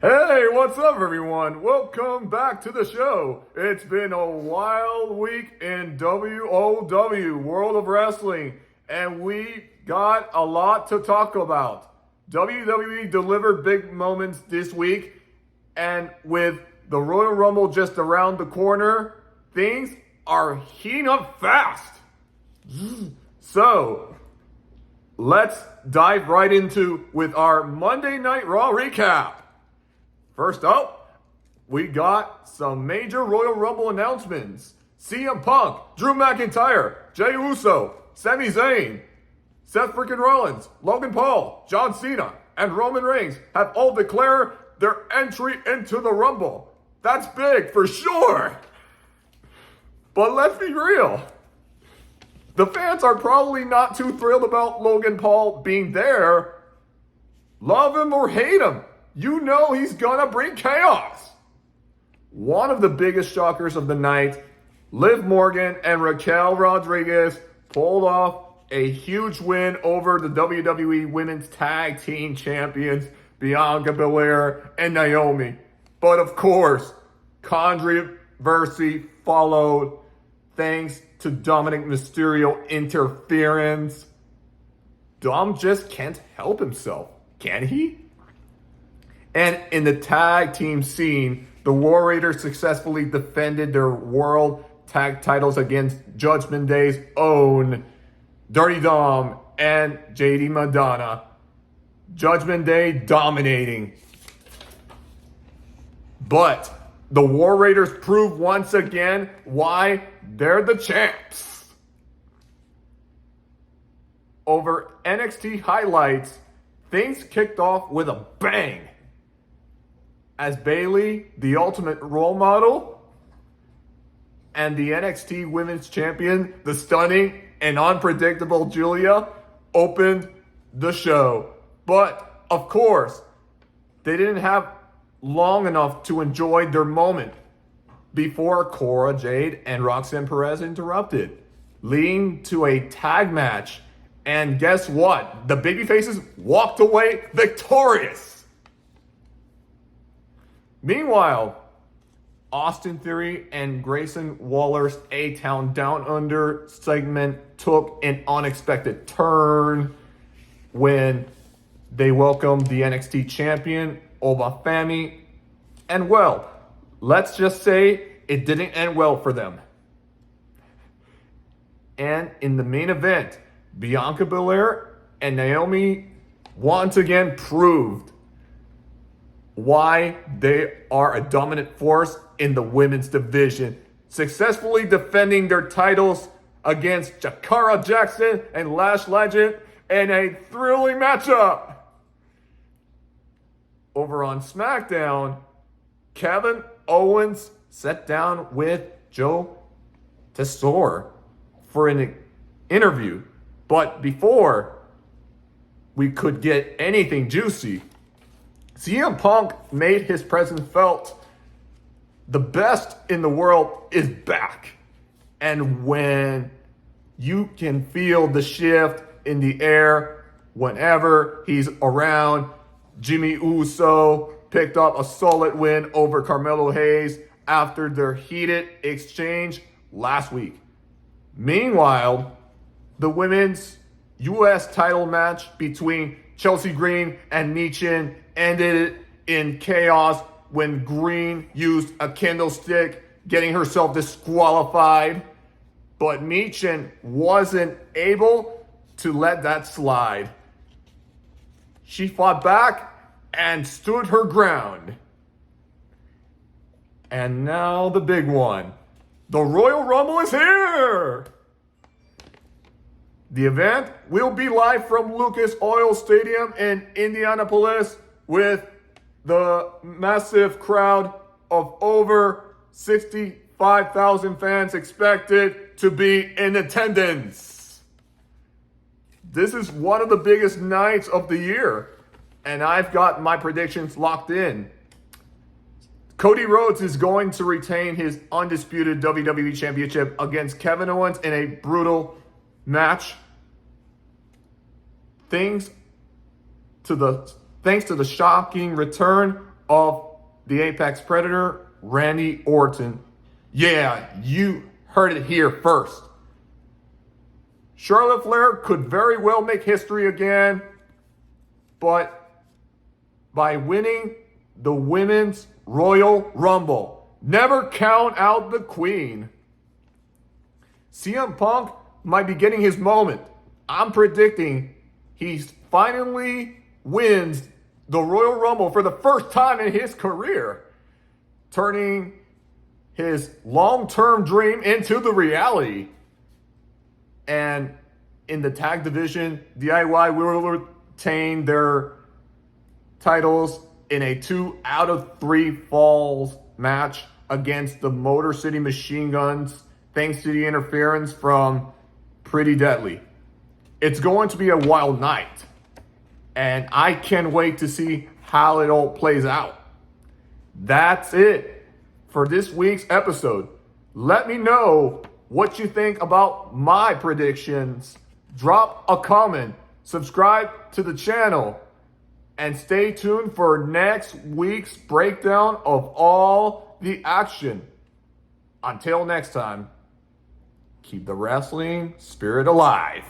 Hey, what's up, everyone? Welcome back to the show. It's been a wild week in WOW, World of Wrestling, and we got a lot to talk about. WWE delivered big moments this week, and with the Royal Rumble just around the corner, things are heating up fast. So, let's dive right into with our Monday Night Raw recap. First up, we got some major Royal Rumble announcements. CM Punk, Drew McIntyre, Jey Uso, Sami Zayn, Seth freaking Rollins, Logan Paul, John Cena, and Roman Reigns have all declared their entry into the Rumble. That's big for sure. But let's be real. The fans are probably not too thrilled about Logan Paul being there. Love him or hate him, you know he's gonna bring chaos. One of the biggest shockers of the night, Liv Morgan and Raquel Rodriguez pulled off a huge win over the WWE Women's Tag Team Champions, Bianca Belair and Naomi. But of course, controversy followed thanks to Dominic Mysterio interference. Dom just can't help himself, can he? And in the tag team scene, the War Raiders successfully defended their world tag titles against Judgment Day's own Dirty Dom and JD Madonna. Judgment Day dominating. But the War Raiders prove once again why they're the champs. Over NXT highlights, things kicked off with a bang. As Bayley, the ultimate role model, and the NXT Women's Champion, the stunning and unpredictable Julia, opened the show. But, of course, they didn't have long enough to enjoy their moment before Cora Jade and Roxanne Perez interrupted, leading to a tag match. And guess what? The babyfaces walked away victorious. Meanwhile, Austin Theory and Grayson Waller's A-Town Down Under segment took an unexpected turn when they welcomed the NXT champion, Oba Femi. And well, let's just say it didn't end well for them. And in the main event, Bianca Belair and Naomi once again proved why they are a dominant force in the women's division, successfully defending their titles against Jakara Jackson and Lash Legend in a thrilling matchup. Over on SmackDown, Kevin Owens sat down with Joe Tesoro for an interview. But before we could get anything juicy, CM Punk made his presence felt. The best in the world is back. And when you can feel the shift in the air whenever he's around, Jimmy Uso picked up a solid win over Carmelo Hayes after their heated exchange last week. Meanwhile, the women's U.S. title match between Chelsea Green and Michin ended in chaos when Green used a candlestick, getting herself disqualified. But Michin wasn't able to let that slide. She fought back and stood her ground. And now the big one. The Royal Rumble is here! The event will be live from Lucas Oil Stadium in Indianapolis with the massive crowd of over 65,000 fans expected to be in attendance. This is one of the biggest nights of the year, and I've got my predictions locked in. Cody Rhodes is going to retain his undisputed WWE Championship against Kevin Owens in a brutal match. Thanks to the shocking return of the Apex Predator, Randy Orton. Yeah, you heard it here first. Charlotte Flair could very well make history again, but by winning the Women's Royal Rumble. Never count out the Queen. CM Punk might be getting his moment. I'm predicting he finally wins the Royal Rumble for the first time in his career, turning his long-term dream into the reality. And in the tag division, DIY will retain their titles in a 2 out of 3 falls match against the Motor City Machine Guns, thanks to the interference from Pretty Deadly. It's going to be a wild night, and I can't wait to see how it all plays out. That's it for this week's episode. Let me know what you think about my predictions. Drop a comment, subscribe to the channel, and stay tuned for next week's breakdown of all the action. Until next time, keep the wrestling spirit alive.